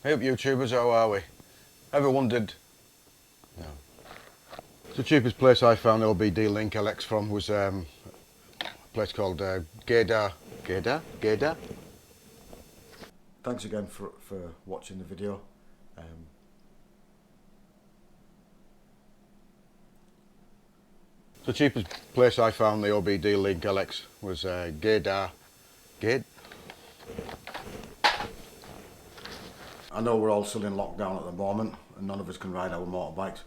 Hey up YouTubers, how are we? Ever wondered? No. The cheapest place I found LBD Link LX from was a place called Gaydar. Gaydar? Thanks again for watching the video. The cheapest place I found the OBD Link LX was Gaydar. I know we're all still in lockdown at the moment and none of us can ride our motorbikes.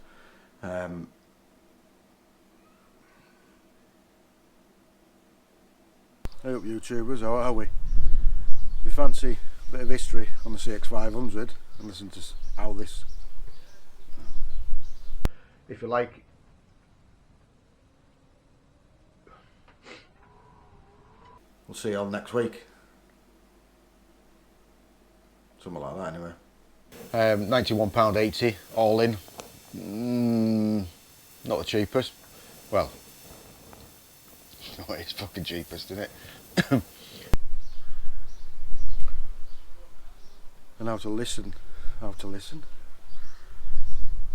Hey up YouTubers, how are we? If you fancy a bit of history on the CX500 and listen to how this... If you like... We'll see you all next week. Something like that anyway. £91.80 all in. Not the cheapest. Well, no, it's fucking cheapest, isn't it? And how to listen, and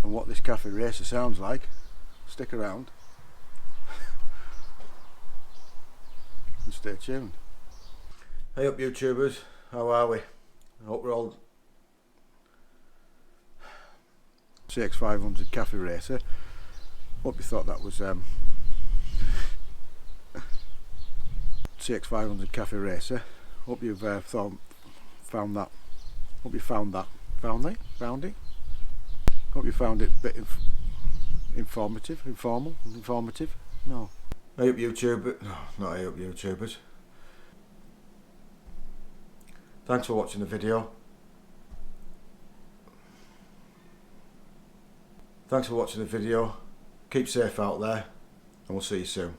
what this cafe racer sounds like. Stick around and stay tuned. Hey up YouTubers, how are we? I hope we're all... CX500 cafe racer. Hope you thought that was CX500 cafe racer. Hope you've found that. Hope you found that. Found it? Hope you found it a bit informative. No. Hey up YouTubers. No, not hey up YouTubers. Thanks for watching the video. Keep safe out there and we'll see you soon.